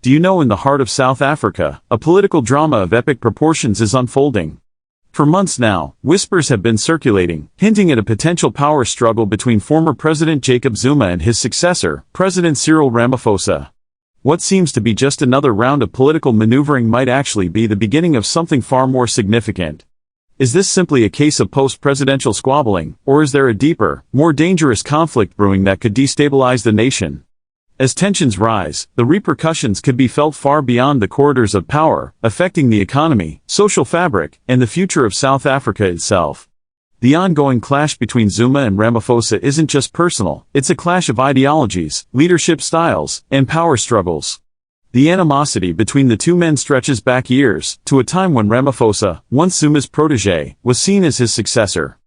Do you know, in the heart of South Africa, a political drama of epic proportions is unfolding? For months now, whispers have been circulating, hinting at a potential power struggle between former President Jacob Zuma and his successor, President Cyril Ramaphosa. What seems to be just another round of political maneuvering might actually be the beginning of something far more significant. Is this simply a case of post-presidential squabbling, or is there a deeper, more dangerous conflict brewing that could destabilize the nation? As tensions rise, the repercussions could be felt far beyond the corridors of power, affecting the economy, social fabric, and the future of South Africa itself. The ongoing clash between Zuma and Ramaphosa isn't just personal, it's a clash of ideologies, leadership styles, and power struggles. The animosity between the two men stretches back years, to a time when Ramaphosa, once Zuma's protege, was seen as his successor.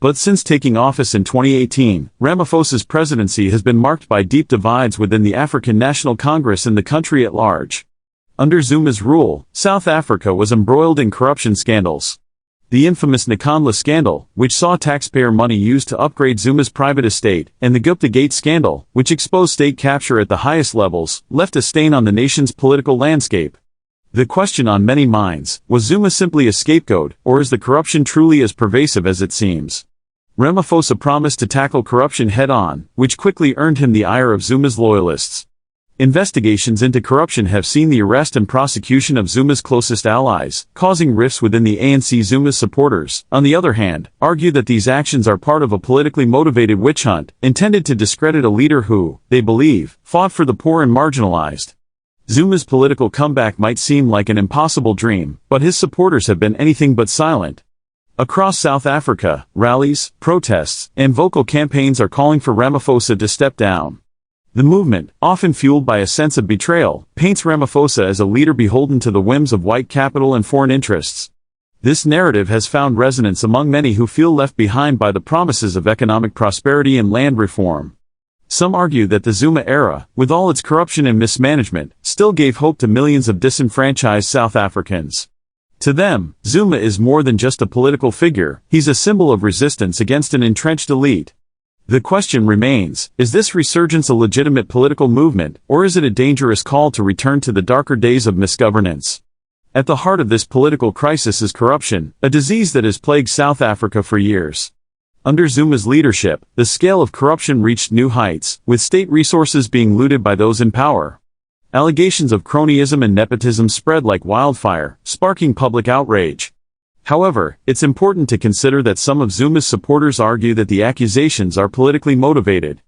But since taking office in 2018, Ramaphosa's presidency has been marked by deep divides within the African National Congress and the country at large. Under Zuma's rule, South Africa was embroiled in corruption scandals. The infamous Nkandla scandal, which saw taxpayer money used to upgrade Zuma's private estate, and the Gupta Gate scandal, which exposed state capture at the highest levels, left a stain on the nation's political landscape. The question on many minds, was Zuma simply a scapegoat, or is the corruption truly as pervasive as it seems? Ramaphosa promised to tackle corruption head-on, which quickly earned him the ire of Zuma's loyalists. Investigations into corruption have seen the arrest and prosecution of Zuma's closest allies, causing rifts within the ANC. Zuma's supporters, on the other hand, argue that these actions are part of a politically motivated witch hunt, intended to discredit a leader who, they believe, fought for the poor and marginalized. Zuma's political comeback might seem like an impossible dream, but his supporters have been anything but silent. Across South Africa, rallies, protests, and vocal campaigns are calling for Ramaphosa to step down. The movement, often fueled by a sense of betrayal, paints Ramaphosa as a leader beholden to the whims of white capital and foreign interests. This narrative has found resonance among many who feel left behind by the promises of economic prosperity and land reform. Some argue that the Zuma era, with all its corruption and mismanagement, still gave hope to millions of disenfranchised South Africans. To them, Zuma is more than just a political figure, he's a symbol of resistance against an entrenched elite. The question remains, is this resurgence a legitimate political movement, or is it a dangerous call to return to the darker days of misgovernance? At the heart of this political crisis is corruption, a disease that has plagued South Africa for years. Under Zuma's leadership, the scale of corruption reached new heights, with state resources being looted by those in power. Allegations of cronyism and nepotism spread like wildfire, sparking public outrage. However, it's important to consider that some of Zuma's supporters argue that the accusations are politically motivated.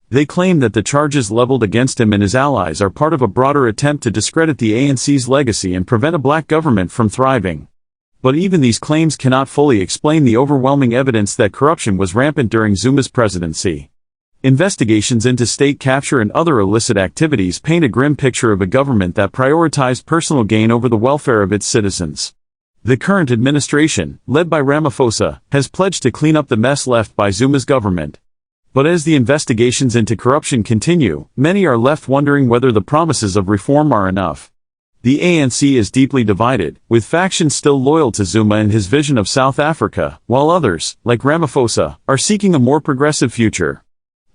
They claim that the charges leveled against him and his allies are part of a broader attempt to discredit the ANC's legacy and prevent a black government from thriving. But even these claims cannot fully explain the overwhelming evidence that corruption was rampant during Zuma's presidency. Investigations into state capture and other illicit activities paint a grim picture of a government that prioritized personal gain over the welfare of its citizens. The current administration, led by Ramaphosa, has pledged to clean up the mess left by Zuma's government. But as the investigations into corruption continue, many are left wondering whether the promises of reform are enough. The ANC is deeply divided, with factions still loyal to Zuma and his vision of South Africa, while others, like Ramaphosa, are seeking a more progressive future.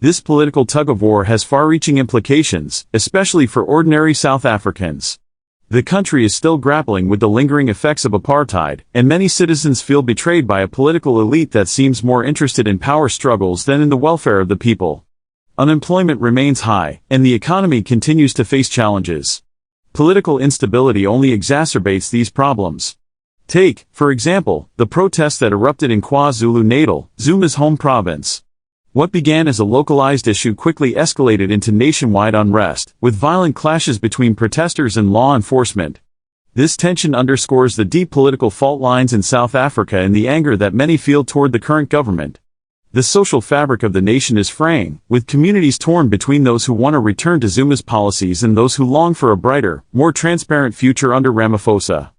This political tug-of-war has far-reaching implications, especially for ordinary South Africans. The country is still grappling with the lingering effects of apartheid, and many citizens feel betrayed by a political elite that seems more interested in power struggles than in the welfare of the people. Unemployment remains high, and the economy continues to face challenges. Political instability only exacerbates these problems. Take, for example, the protests that erupted in KwaZulu-Natal, Zuma's home province. What began as a localized issue quickly escalated into nationwide unrest, with violent clashes between protesters and law enforcement. This tension underscores the deep political fault lines in South Africa and the anger that many feel toward the current government. The social fabric of the nation is fraying, with communities torn between those who want to return to Zuma's policies and those who long for a brighter, more transparent future under Ramaphosa.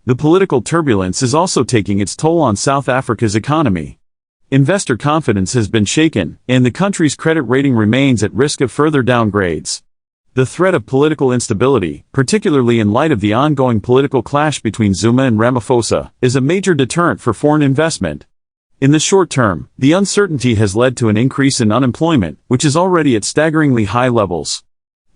The political turbulence is also taking its toll on South Africa's economy. Investor confidence has been shaken, and the country's credit rating remains at risk of further downgrades. The threat of political instability, particularly in light of the ongoing political clash between Zuma and Ramaphosa, is a major deterrent for foreign investment. In the short term, the uncertainty has led to an increase in unemployment, which is already at staggeringly high levels.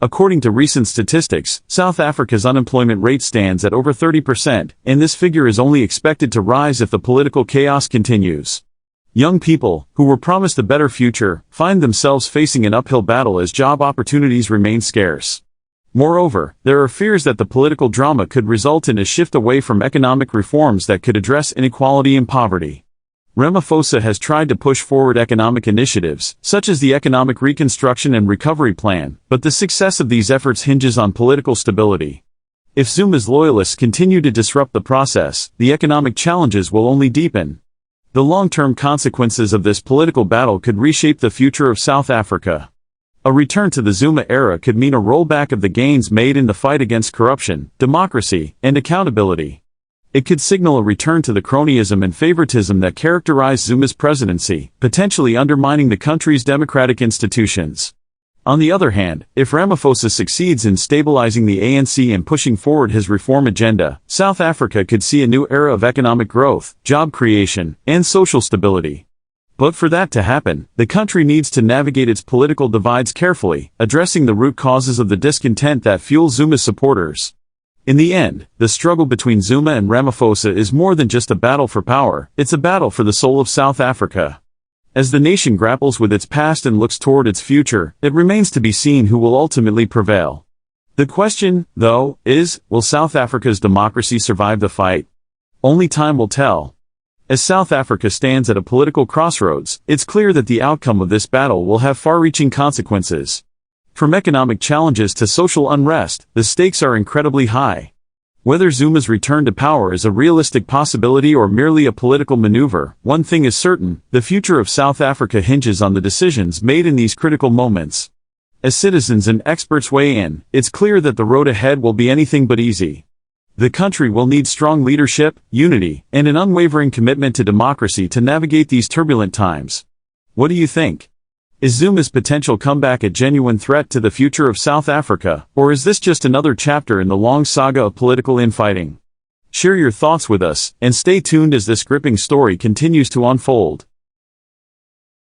According to recent statistics, South Africa's unemployment rate stands at over 30%, and this figure is only expected to rise if the political chaos continues. Young people, who were promised a better future, find themselves facing an uphill battle as job opportunities remain scarce. Moreover, there are fears that the political drama could result in a shift away from economic reforms that could address inequality and poverty. Ramaphosa has tried to push forward economic initiatives, such as the Economic Reconstruction and Recovery Plan, but the success of these efforts hinges on political stability. If Zuma's loyalists continue to disrupt the process, the economic challenges will only deepen. The long-term consequences of this political battle could reshape the future of South Africa. A return to the Zuma era could mean a rollback of the gains made in the fight against corruption, democracy, and accountability. It could signal a return to the cronyism and favoritism that characterized Zuma's presidency, potentially undermining the country's democratic institutions. On the other hand, if Ramaphosa succeeds in stabilizing the ANC and pushing forward his reform agenda, South Africa could see a new era of economic growth, job creation, and social stability. But for that to happen, the country needs to navigate its political divides carefully, addressing the root causes of the discontent that fuel Zuma's supporters. In the end, the struggle between Zuma and Ramaphosa is more than just a battle for power, it's a battle for the soul of South Africa. As the nation grapples with its past and looks toward its future, it remains to be seen who will ultimately prevail. The question, though, is, will South Africa's democracy survive the fight? Only time will tell. As South Africa stands at a political crossroads, it's clear that the outcome of this battle will have far-reaching consequences. From economic challenges to social unrest, the stakes are incredibly high. Whether Zuma's return to power is a realistic possibility or merely a political maneuver, one thing is certain, the future of South Africa hinges on the decisions made in these critical moments. As citizens and experts weigh in, it's clear that the road ahead will be anything but easy. The country will need strong leadership, unity, and an unwavering commitment to democracy to navigate these turbulent times. What do you think? Is Zuma's potential comeback a genuine threat to the future of South Africa, or is this just another chapter in the long saga of political infighting? Share your thoughts with us, and stay tuned as this gripping story continues to unfold.